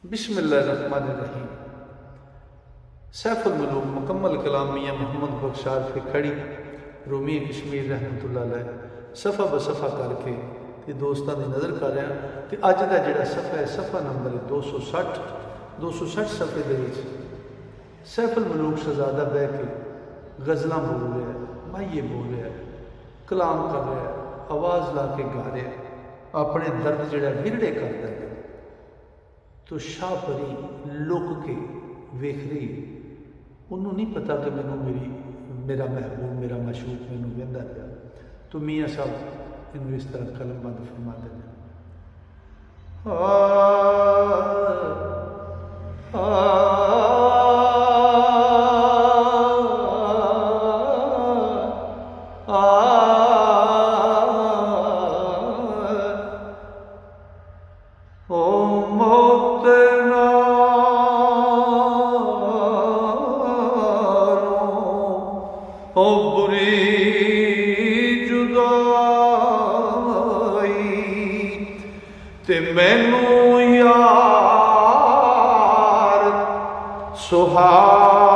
बिस्मिल्लाहिर्रहमानिर्रहीम। सैफुल मलूक मुकम्मल कलाम मियाँ मोहम्मद बख्शार की खड़ी रूमी कश्मीर रहमतुल्लाह अलैह सफ़ा ब सफ़ा करके ते दोस्तों की नज़र कर रहा कि अज का जोड़ा सफ़ा है सफ़ा नंबर 260 सफ़े दे सैफुल मलूक शहजादा बह के गज़लां बोल रहा है, माइये बोल रहा है, कलाम कर रहा है, आवाज़ ला के गा रहा है, अपने दर्द जोड़ा विरड़े करता है। तो शाह परी लुक के वेख रही, उन्होंने नहीं पता कि मैनू मेरा महबूब मेरा मशूक मैनू वहदा पाया। तो मियाँ साहब इन्हू इस तरह कलम बंद फरमाते हैं। ओ बुरी जुदाई ते मैनू यार सुहाई,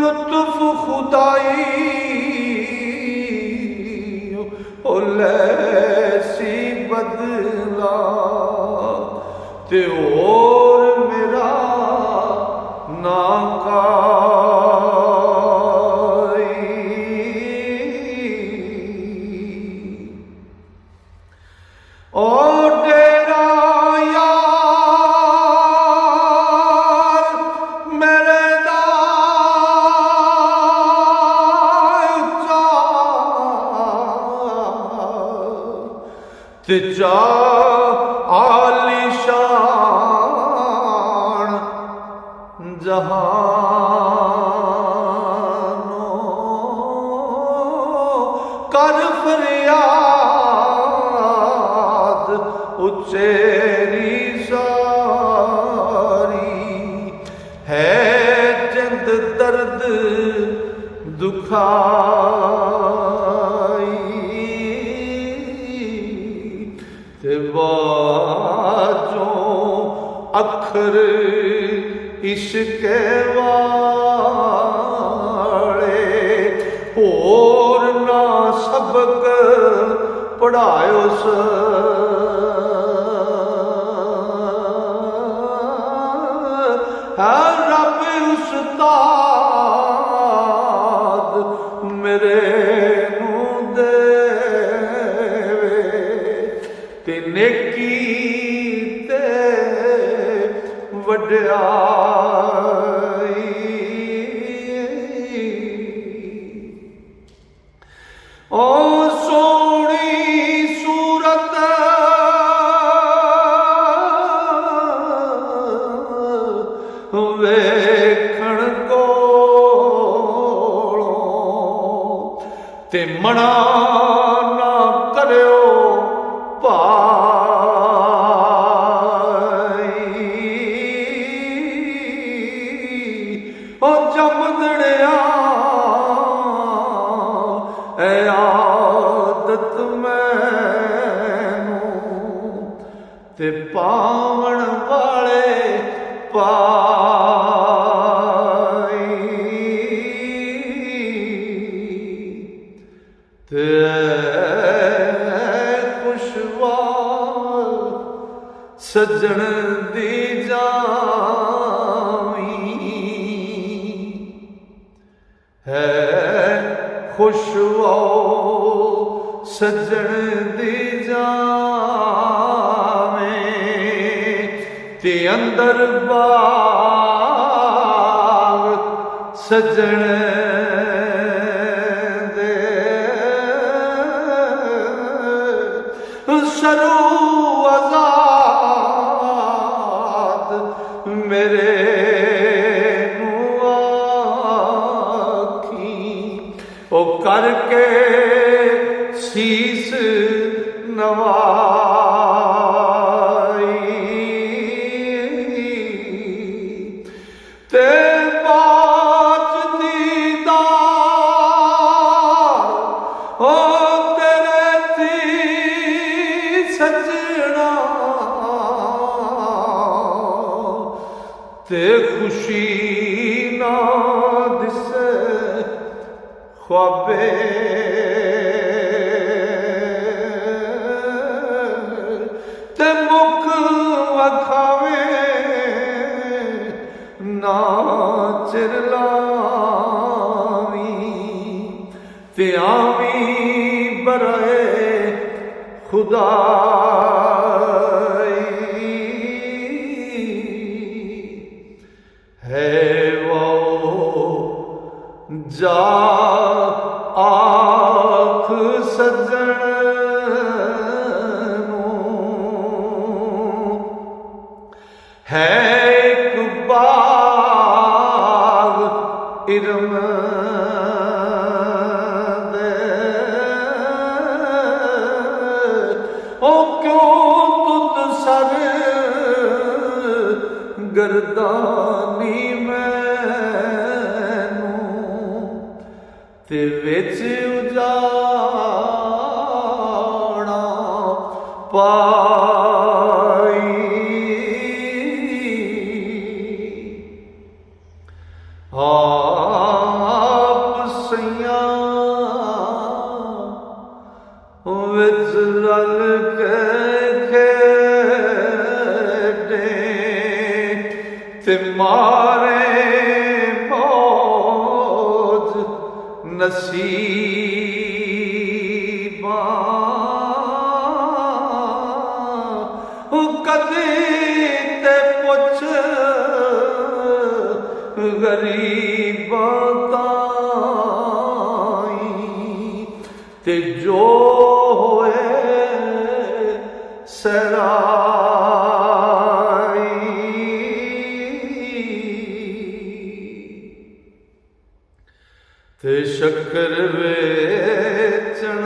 लुत्फ खुदाई ओ लैसी बदला ते और मेरा नाकाई। ओ डेरा यार मेरे ते चा आलिशान जहानो कर फरियाद उचेरी सारी है जिंद दर्द दुखाई ते बाजों अखर इश्क वाले और ना सबक पढ़ायो रब उस्ताद मेरे नू देवे ते नेकी ते वड्याई। ओ सोनी सूरत वेखण कोलों ते मना ना करियो ओ जमदड़िया ए आदत मैनू ते पावण वाले पाई ते खुशवा सजन दी है खुशवा सजन दी जावे ते अंदर बाग सजन दे सरू आजाद मेरे ओ करके शीस नवाई ते बाच दीदार ओ तेरे ख्वाबे ते मुख वखावे ना चिरलावी ते आवी बराए खुदा है वो जा आख सजन है एक बाग इरम दे ओ क्यों तुद सर गर्दानी मैनू ते विच उजाड़ा पाई आप सैया विच रल के खेडे ते मारे मौज नसीबा कदे ते पुछ गरीबां ताईं ते जो होए सराई ते शक्कर वेचण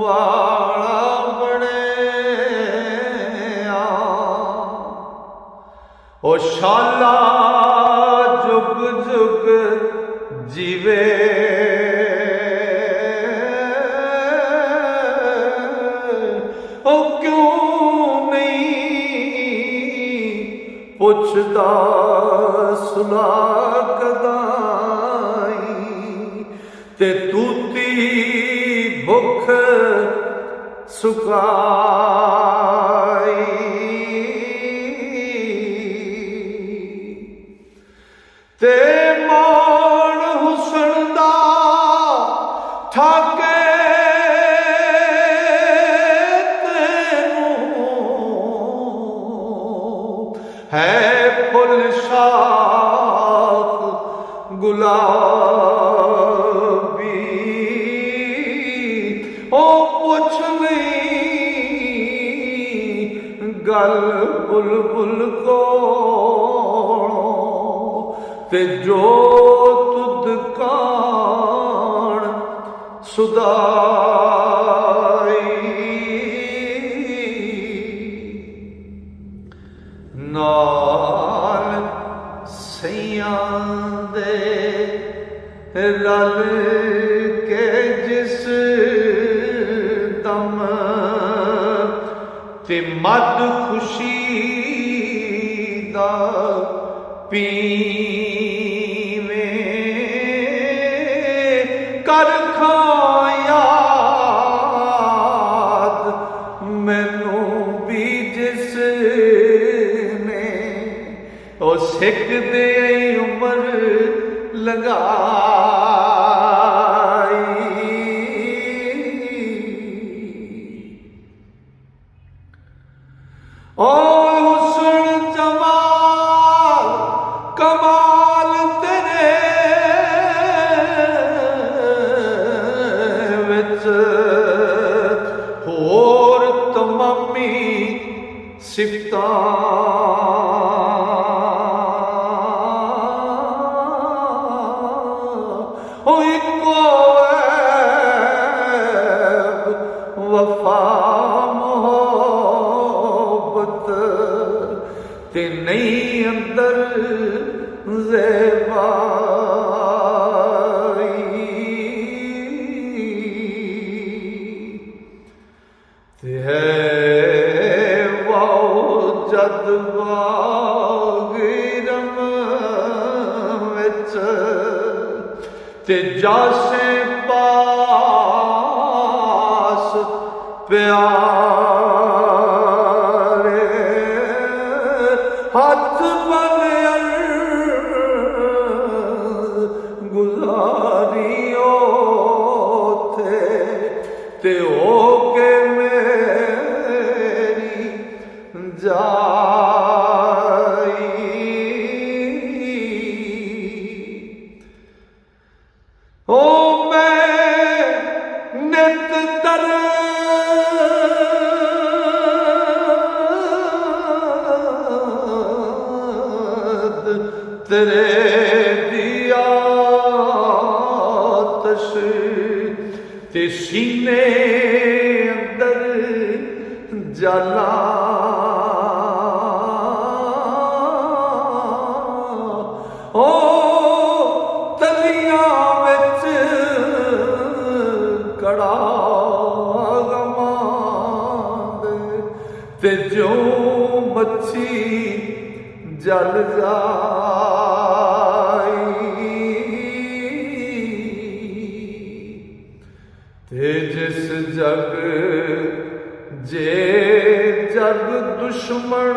वाला बणिया ओ शाला जुग जुग जीवे ओ क्यों नहीं पुछदा सुला कदाई ते तूती भुख सुकाई ते मान हुसन दा ठाके है फुल शाख गुलाबी ओ पुछ नहीं गल बुलबुल को ते जो तुद कान सुदाई नाल सैयां दे रल के जिस दम ते मद खुशी दा पीवे कर खायाद मैनू भी जिस ओ सिख दे उमर लगाई ओ हुस्न जमाल कमाल तेरे विच होर तमामी सिफतां वफा मोहब्बत ते नहीं अंदर ज़ेबाई ते है वाओ जदवा गिरम विच ते जासे पास प्यारे हाथ बगैर गुजारियो थे ते हो के मेरी जाई ओ मैं नित दर्द तेरे दिया तश ते सीने अंदर जाला ओ तलियां विच कड़ा गमांद ते जो मच्छी जल जाई ते जिस जग जे जग दुश्मन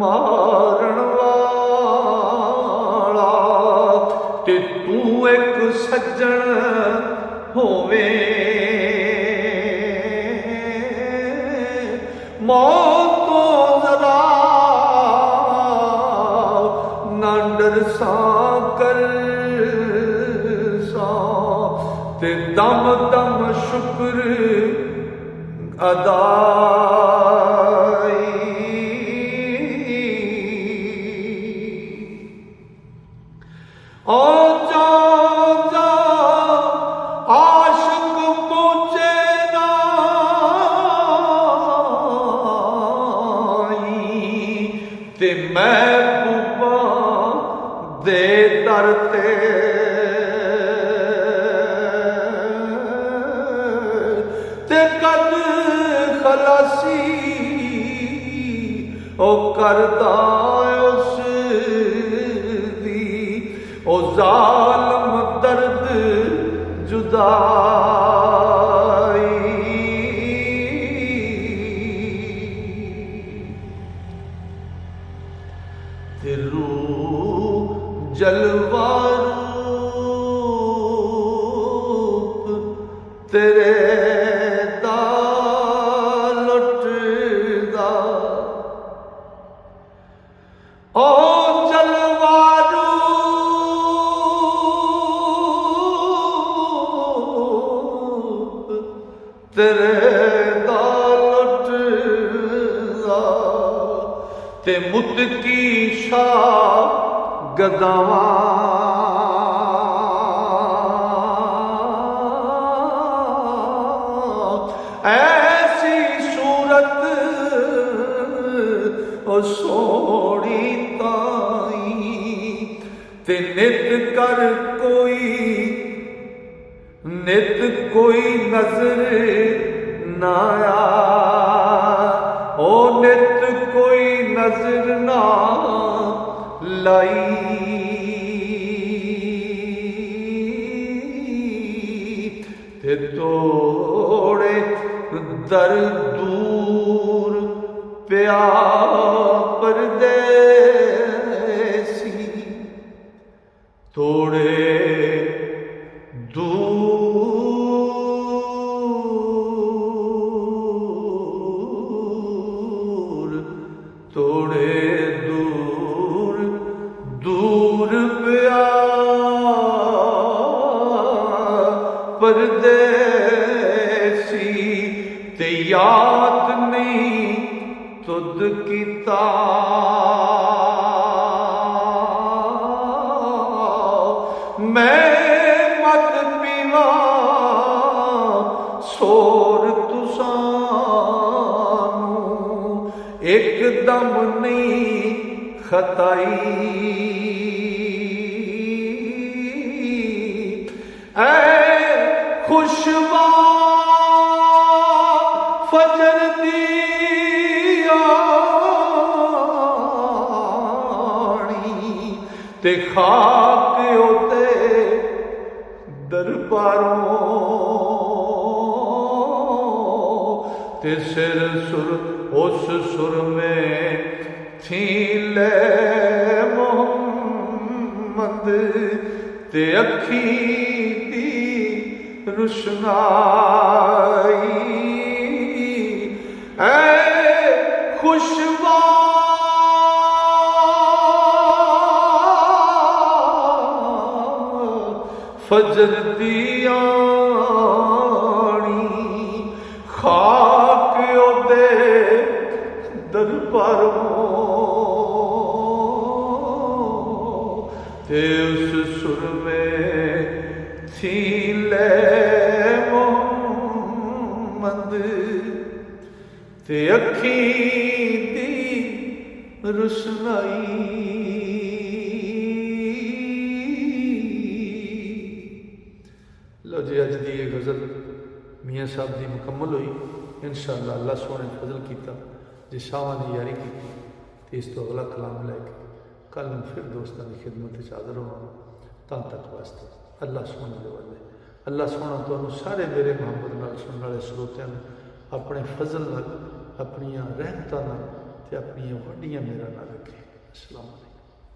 मारन वाला ते तू एक सज्जन होवे मौत तो जरा ना डर सा कर सा ते दम दम शुक्र अदाई ओ जा जा आशिक पहुंचे नाई ते महबूबा दे दर ते कद खलासी ओ करदा उस दी ओ जालम दर्द जुदाई ते रूह जलवारूप तेरे दा लुटदा ओ जलवारूप तेरे दा लुटदा ते मुतकी शाह गदावा ऐसी सूरत ओ सोड़ी ताई ते नित कोई नजर ना आया ओ नित कोई नजर ना लाई ते तोड़े दर दूर प्या परदेसी तोड़े दूर प्या परदेसी ते याद नहीं तुद कीता मैं मत पीवा सोर तुसानू एकदम नहीं खताई ऐ खुशबा फजर दियानी ते खाक उते पारों ते सिर सुर उस सुर में थी ले मोहम्मद ते अखी दी रुशनाई ऐ खुशबा फजर दियानी खाक ओदे दरबारों ते उस सुर में थी ले मोहम्मद ते अखी दी रुशनाई। लो जी अज की ये गज़ल मियाँ साहब की मुकम्मल हुई। इंशाअल्लाह अल्लाह सोने फजल किया जे शाहां ने यारी की तो इस तो अगला कलाम लैके कल मैं फिर दोस्तों की खिदमत हाजिर होना। तब तक वास्ते अल्लाह सोने दे वाले अल्लाह सोना तो सारे मेरे मोहम्मद नाल सुनने वाले श्रोतियां अपने फजल नाल अपनियां रहमतां नाल ते अपनियां वड्डियां मेहरां नाल रखे। अस्सलाम वालेकुम।